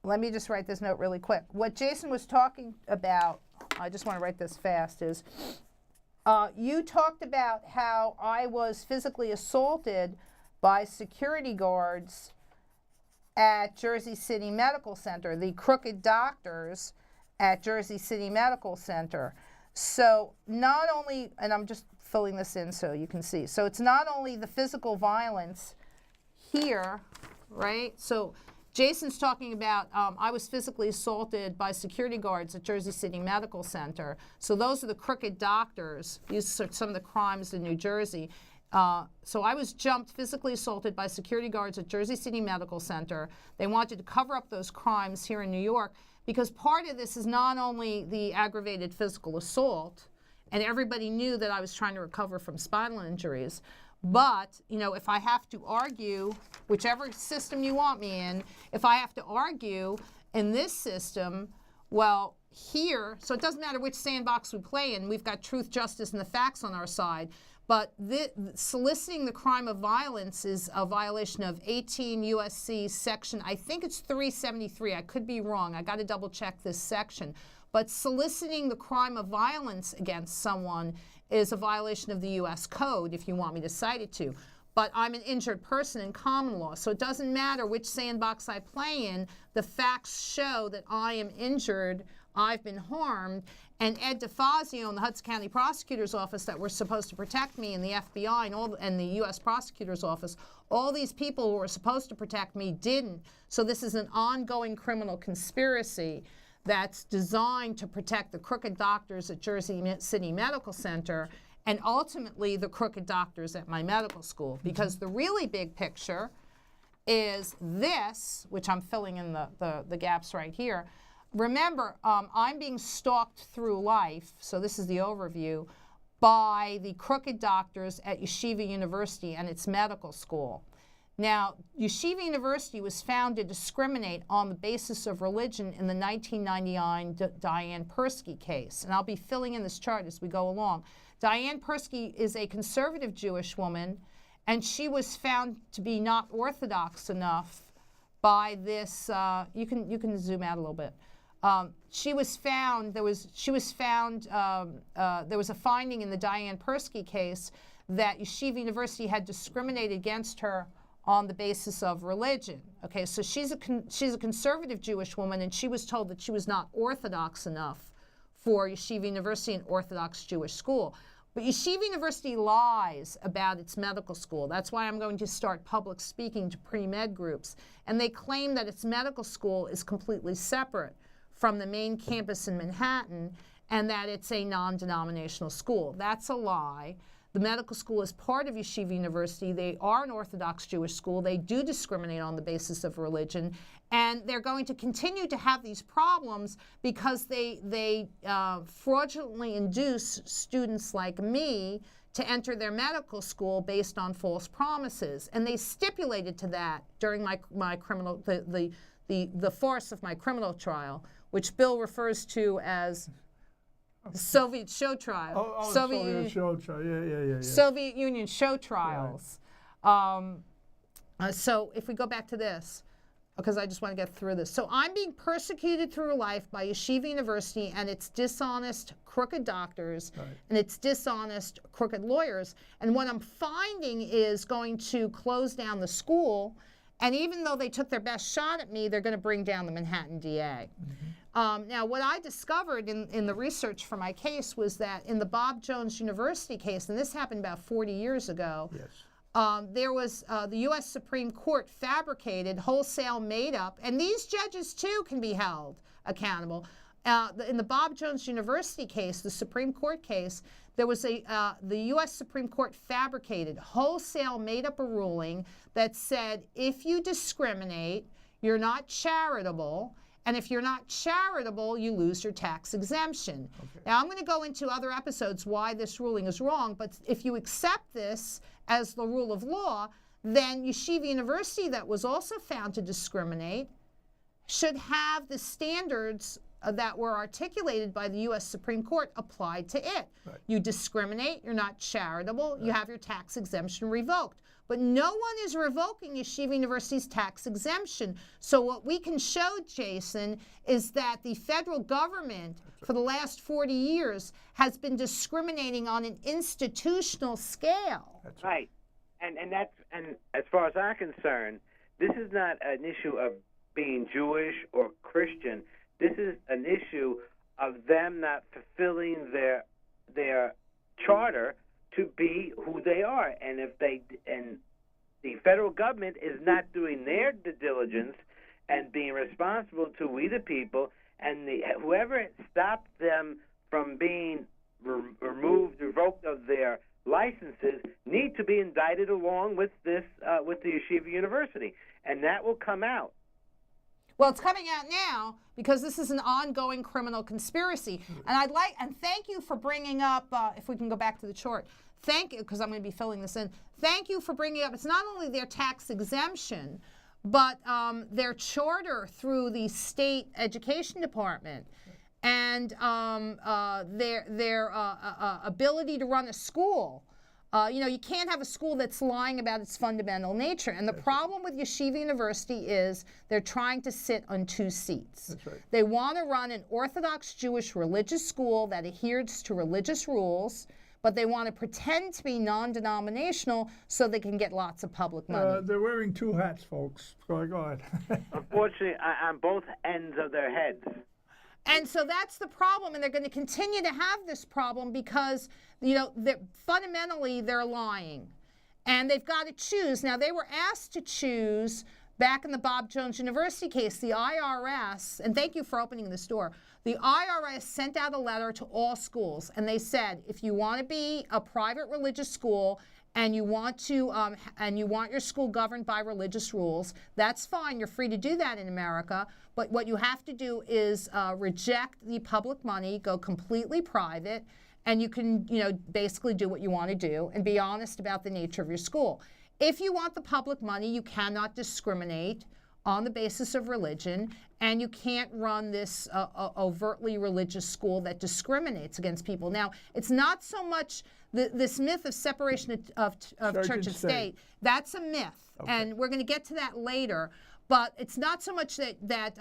let me just write this note really quick. What Jason was talking about, I just want to write this fast, is you talked about how I was physically assaulted by security guards at Jersey City Medical Center, the Crooked Doctors at Jersey City Medical Center. So not only, and I'm just filling this in so you can see, so it's not only the physical violence here, right? So Jason's talking about I was physically assaulted by security guards at Jersey City Medical Center. So those are the Crooked Doctors. These are some of the crimes in New Jersey. So I was physically assaulted by security guards at Jersey City Medical Center. They wanted to cover up those crimes here in New York because part of this is not only the aggravated physical assault, and everybody knew that I was trying to recover from spinal injuries, but, you know, if I have to argue, whichever system you want me in, if I have to argue in this system, well, here, so it doesn't matter which sandbox we play in, we've got truth, justice, and the facts on our side. But soliciting the crime of violence is a violation of 18 U.S.C. section, I think it's 373. I could be wrong. I got to double check this section. But soliciting the crime of violence against someone is a violation of the U.S. Code, if you want me to cite it to. But I'm an injured person in common law, so it doesn't matter which sandbox I play in. The facts show that I am injured, I've been harmed, and Ed DeFazio in the Hudson County Prosecutor's Office that were supposed to protect me, and the FBI and the U.S. Prosecutor's Office, all these people who were supposed to protect me didn't. So this is an ongoing criminal conspiracy that's designed to protect the Crooked Doctors at Jersey City Medical Center and ultimately the Crooked Doctors at my medical school. Because the really big picture is this, which I'm filling in the gaps right here. Remember, I'm being stalked through life, so this is the overview, by the Crooked Doctors at Yeshiva University and its medical school. Now, Yeshiva University was found to discriminate on the basis of religion in the 1999 Diane Persky case, and I'll be filling in this chart as we go along. Diane Persky is a conservative Jewish woman, and she was found to be not orthodox enough by this, you can zoom out a little bit. There was a finding in the Diane Persky case that Yeshiva University had discriminated against her on the basis of religion. Okay, so she's a conservative Jewish woman, and she was told that she was not orthodox enough for Yeshiva University, an Orthodox Jewish school. But Yeshiva University lies about its medical school. That's why I'm going to start public speaking to pre-med groups. And they claim that its medical school is completely separate from the main campus in Manhattan, and that it's a non-denominational school. That's a lie. The medical school is part of Yeshiva University. They are an Orthodox Jewish school. They do discriminate on the basis of religion, and they're going to continue to have these problems because they fraudulently induce students like me to enter their medical school based on false promises. And they stipulated to that during my criminal, the farce of my criminal trial, which Bill refers to as Soviet show trial. Soviet show trial, yeah. Soviet Union show trials. Right. So if we go back to this, because I just want to get through this. So I'm being persecuted through life by Yeshiva University and its dishonest, crooked doctors, right, and its dishonest, crooked lawyers. And what I'm finding is going to close down the school. And even though they took their best shot at me, they're going to bring down the Manhattan DA. Mm-hmm. Now, what I discovered in the research for my case was that in the Bob Jones University case, and this happened about 40 years ago, yes, there was the U.S. Supreme Court fabricated, wholesale made up, and these judges, too, can be held accountable. In the Bob Jones University case, the Supreme Court case, there was the U.S. Supreme Court fabricated, wholesale made up a ruling that said if you discriminate, you're not charitable, and if you're not charitable, you lose your tax exemption. Okay. Now, I'm going to go into other episodes why this ruling is wrong, but if you accept this as the rule of law, then Yeshiva University, that was also found to discriminate, should have the standards that were articulated by the U.S. Supreme Court applied to it. Right. You discriminate, you're not charitable, you have your tax exemption revoked. But no one is revoking Yeshiva University's tax exemption. So what we can show, Jason, is that the federal government for the last 40 years has been discriminating on an institutional scale. That's Right. And as far as I'm concerned, this is not an issue of being Jewish or Christian. This is an issue of them not fulfilling their charter to be who they are. And if the federal government is not doing their due diligence and being responsible to we the people, and whoever stopped them from being revoked of their licenses need to be indicted along with this with the Yeshiva University, and that will come out. Well, it's coming out now because this is an ongoing criminal conspiracy. And thank you for bringing up, if we can go back to the chart, thank you, because I'm going to be filling this in. Thank you for bringing up, it's not only their tax exemption, but their charter through the state education department and their ability to run a school. You can't have a school that's lying about its fundamental nature. And the problem with Yeshiva University is they're trying to sit on two seats. That's right. They want to run an Orthodox Jewish religious school that adheres to religious rules, but they want to pretend to be non-denominational so they can get lots of public money. They're wearing two hats, folks. Go ahead. Unfortunately, on both ends of their heads. And so that's the problem, and they're going to continue to have this problem because, fundamentally they're lying. And they've got to choose. Now, they were asked to choose back in the Bob Jones University case, the IRS, and thank you for opening this door, the IRS sent out a letter to all schools, and they said, if you want to be a private religious school and you want your school governed by religious rules, that's fine. You're free to do that in America. But what you have to do is reject the public money, go completely private, and you can, basically do what you want to do and be honest about the nature of your school. If you want the public money, you cannot discriminate on the basis of religion, and you can't run this overtly religious school that discriminates against people. Now, it's not so much this myth of separation of church and state. That's a myth, and we're going to get to that later. But it's not so much that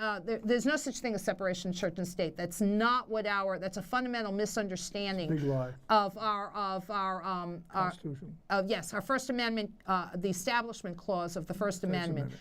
there's no such thing as separation of church and state. That's not what that's a fundamental misunderstanding Big lie. of our Constitution. Yes, our First Amendment, the Establishment Clause of the First Amendment.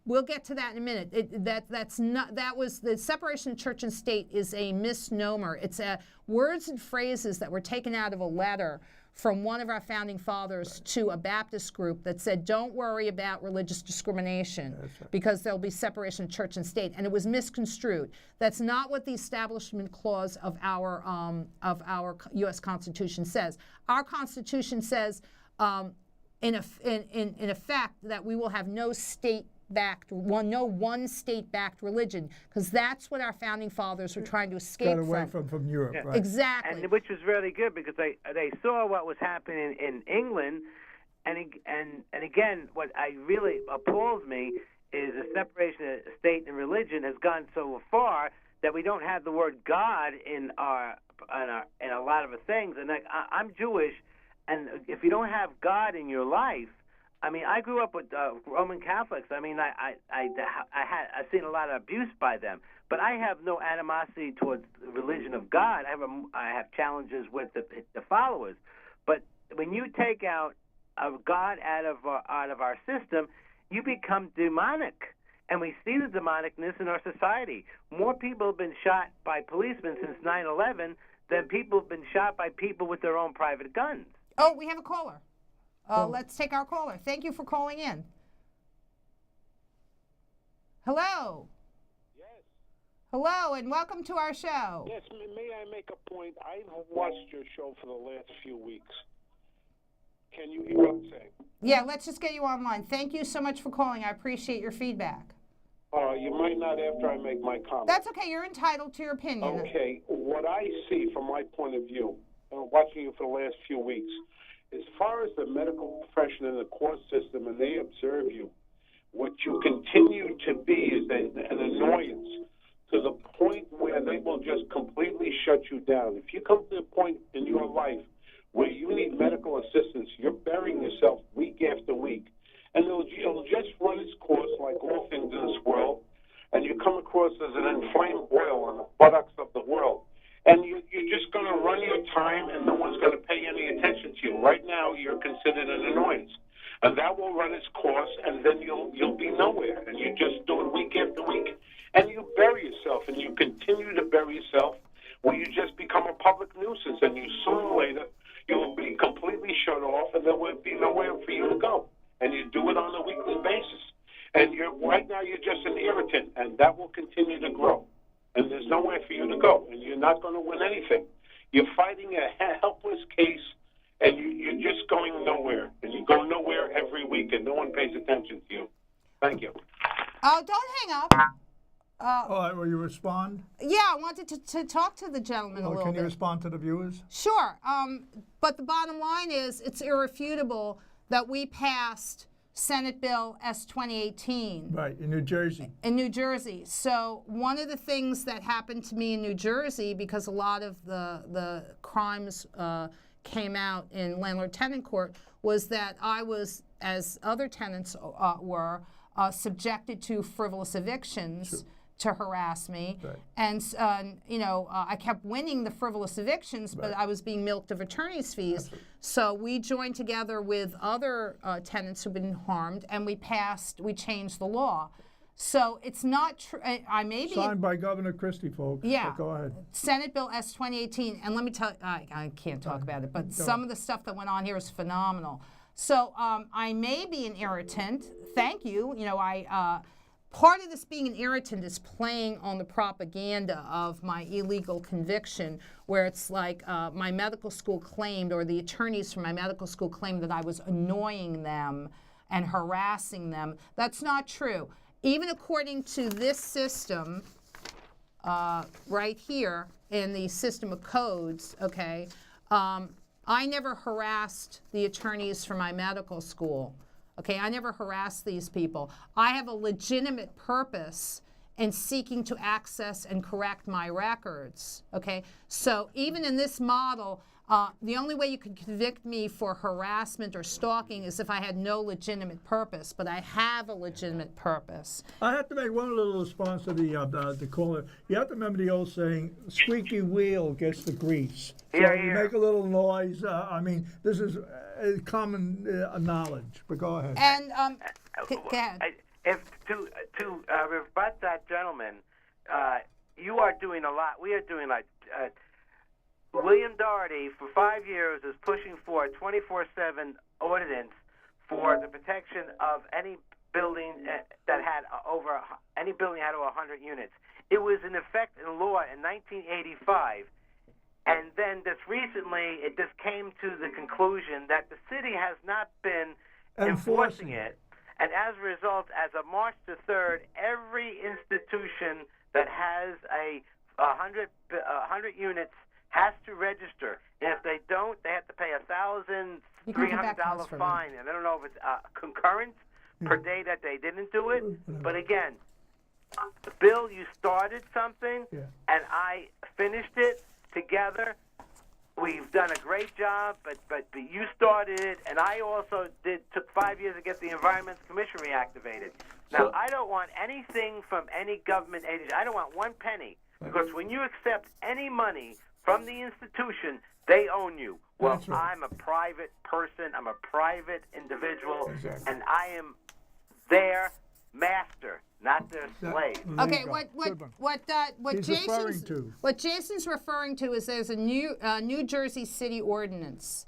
We'll get to that in a minute. The separation of church and state is a misnomer. It's words and phrases that were taken out of a letter from one of our founding fathers to a Baptist group that said, don't worry about religious discrimination because there'll be separation of church and state. And it was misconstrued. That's not what the Establishment Clause of our U.S. Constitution says. Our Constitution says, in effect, that we will have no one state-backed religion, because that's what our founding fathers were trying to escape Got away from Europe, right? Exactly. And which was really good because they saw what was happening in England, and again, what really appalls me is the separation of state and religion has gone so far that we don't have the word God in a lot of the things. And I'm Jewish, and if you don't have God in your life, I mean, I grew up with Roman Catholics. I mean, I've seen a lot of abuse by them, but I have no animosity towards the religion of God. I have challenges with the followers, but when you take out God out of our system, you become demonic, and we see the demonicness in our society. More people have been shot by policemen since 9/11 than people have been shot by people with their own private guns. Oh, we have a caller. Let's take our caller. Thank you for calling in. Hello. Yes. Hello, and welcome to our show. Yes, may I make a point? I've watched your show for the last few weeks. Can you hear what I'm saying? Yeah, let's just get you online. Thank you so much for calling. I appreciate your feedback. You might not after I make my comment. That's okay. You're entitled to your opinion. Okay. What I see from my point of view, watching you for the last few weeks, as far as the medical profession and the court system, and they observe you, what you continue to be is an annoyance to the point where they will just completely shut you down. If you come to the point in your life where you need medical assistance, you're burying yourself week after week, and it'll just run its course like all things in this world, and you come across as an inflamed oil on the buttocks of the world. And you're just going to run your time, and no one's going to pay any attention to you. Right now, you're considered an annoyance. And that will run its course, and then you'll be nowhere. And you just do it week after week. And you bury yourself, and you continue to bury yourself, where you just become a public nuisance. And you sooner or later, you will be completely shut off, and there will be nowhere for you to go. And you do it on a weekly basis. And right now, you're just an irritant, and that will continue to grow. And there's nowhere for you to go, and you're not going to win anything. You're fighting a helpless case, and you're just going nowhere. And you go nowhere every week, and no one pays attention to you. Thank you. Oh, don't hang up. All right, will you respond? Yeah, I wanted to talk to the gentleman a little Can bit. you respond to the viewers? Sure. But the bottom line is it's irrefutable that we passed Senate Bill S 2018. Right, in New Jersey. In New Jersey. So one of the things that happened to me in New Jersey, because a lot of the crimes came out in landlord-tenant court, was that I was, as other tenants were, subjected to frivolous evictions to harass me. Right. And, I kept winning the frivolous evictions, but I was being milked of attorney's fees. Absolutely. So we joined together with other tenants who've been harmed, and we changed the law. So it's not true. I may be Signed by Governor Christie, folks. Yeah. But go ahead. Senate Bill S 2018, and let me tell you, I can't talk about it, but some of the stuff that went on here is phenomenal. So I may be an irritant. Thank you. Part of this being an irritant is playing on the propaganda of my illegal conviction, where it's like my medical school claimed, or the attorneys from my medical school claimed, that I was annoying them and harassing them. That's not true. Even according to this system right here in the system of codes, okay, I never harassed the attorneys from my medical school. Okay, I never harassed these people. I have a legitimate purpose in seeking to access and correct my records. Okay, so even in this model, the only way you could convict me for harassment or stalking is if I had no legitimate purpose, but I have a legitimate purpose. I have to make one little response to the caller. You have to remember the old saying, squeaky wheel gets the grease. So you make a little noise. This is common knowledge, but go ahead. And go ahead. To rebut that gentleman, you are doing a lot. We are doing like William Doherty for 5 years is pushing for a 24/7 ordinance for the protection of any building that had over 100 units. It was in effect in law in 1985. And then just recently, it just came to the conclusion that the city has not been enforcing it. And as a result, as of March the 3rd, every institution that has 100 units has to register. And if they don't, they have to pay a $1,300 fine. And I don't know if it's concurrent per day that they didn't do it. But again, Bill, you started something, and I finished it. Together, we've done a great job, but you started it, and I also took 5 years to get the Environmental Commission reactivated. Now, I don't want anything from any government agency. I don't want one penny, because when you accept any money from the institution, they own you. Well, I'm a private person. I'm a private individual, and I am their master, not their slave. Okay, what Jason's referring to is there's a New Jersey city ordinance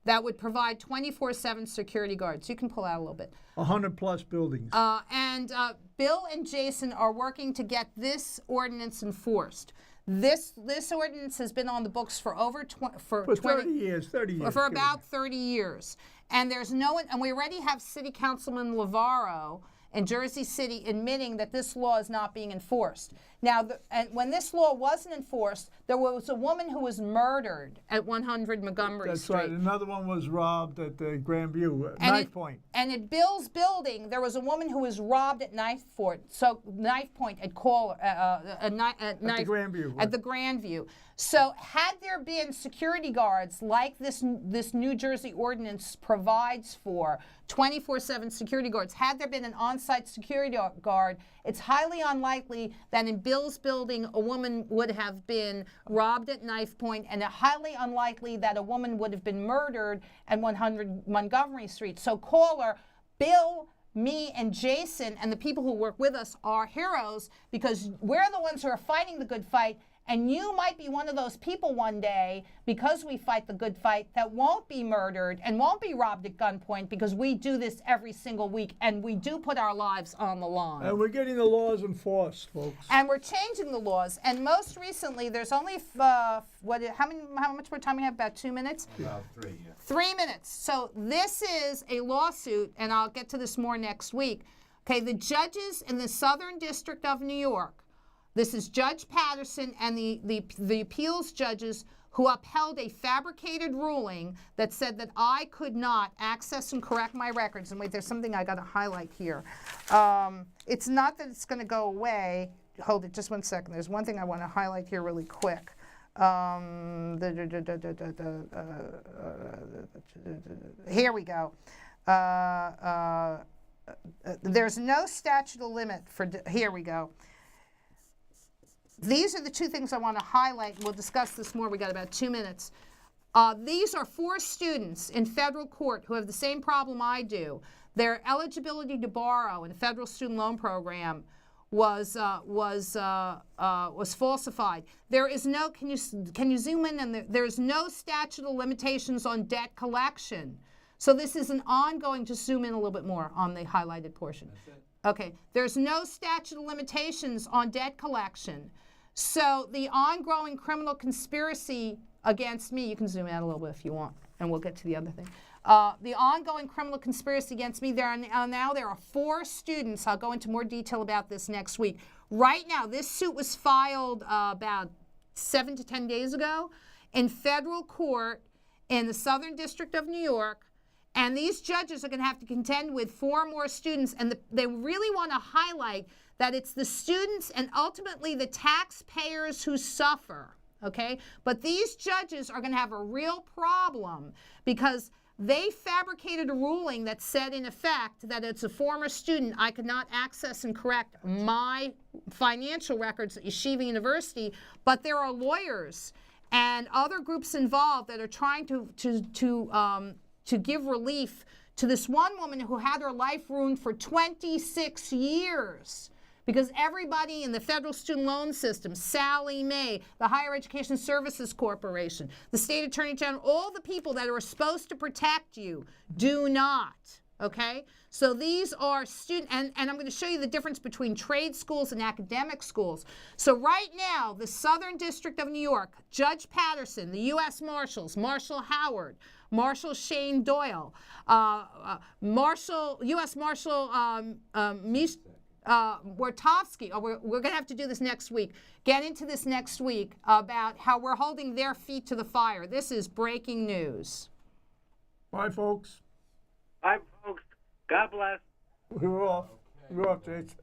that would provide 24/7 security guards. You can pull out a little bit. 100+ buildings. And Bill and Jason are working to get this ordinance enforced. This ordinance has been on the books for over 30 years. For about 30 years. And there's and we already have City Councilman Lavaro in Jersey City admitting that this law is not being enforced. Now, and when this law wasn't enforced, there was a woman who was murdered at 100 Montgomery Street. That's right. Another one was robbed at Grandview, Knife Point. And at Bill's building, there was a woman who was robbed at knife point at Grandview. At the Grandview. So had there been security guards like this New Jersey ordinance provides for, 24/7 security guards, had there been an on-site security guard, it's highly unlikely that in Bill's building a woman would have been robbed at knife point, and highly unlikely that a woman would have been murdered at 100 Montgomery Street. So caller, Bill, me, and Jason, and the people who work with us are heroes because we're the ones who are fighting the good fight. And you might be one of those people one day, because we fight the good fight, that won't be murdered and won't be robbed at gunpoint, because we do this every single week, and we do put our lives on the line. And we're getting the laws enforced, folks. And we're changing the laws. And most recently, there's only, how much more time we have? About 2 minutes? About 3, yeah. 3 minutes. So this is a lawsuit, and I'll get to this more next week. Okay, the judges in the Southern District of New York, this is Judge Patterson and the appeals judges who upheld a fabricated ruling that said that I could not access and correct my records. And wait, there's something I got to highlight here. It's not that it's going to go away. Hold it just 1 second. There's one thing I want to highlight here really quick. Here we go. There's no statute of limit for, here we go. These are the two things I want to highlight, and we'll discuss this more. We got about 2 minutes. These are 4 students in federal court who have the same problem I do. Their eligibility to borrow in the federal student loan program was falsified. There is no, can you zoom in? And there's no statute of limitations on debt collection. So this is an ongoing, just zoom in a little bit more on the highlighted portion. That's it. Okay, there's no statute of limitations on debt collection. So the ongoing criminal conspiracy against me, you can zoom out a little bit if you want, and we'll get to the other thing. The ongoing criminal conspiracy against me, there are 4 students. I'll go into more detail about this next week. Right now, this suit was filed about 7 to 10 days ago in federal court in the Southern District of New York. And these judges are going to have to contend with 4 more students, and they really want to highlight that it's the students and ultimately the taxpayers who suffer, okay? But these judges are going to have a real problem because they fabricated a ruling that said, in effect, that as a former student, I could not access and correct my financial records at Yeshiva University, but there are lawyers and other groups involved that are trying to give relief to this one woman who had her life ruined for 26 years because everybody in the federal student loan system, Sally Mae, the Higher Education Services Corporation, the state attorney general, all the people that are supposed to protect you do not, okay? So these are student, and I'm going to show you the difference between trade schools and academic schools. So right now, the Southern District of New York, Judge Patterson, the U.S. Marshals, Marshal Howard, Marshal Shane Doyle, U.S. Marshal Wartovsky, we're going to have to do this next week, get into this next week about how we're holding their feet to the fire. This is breaking news. Bye, folks. Bye, folks. God bless. We're off. We're off, Jason.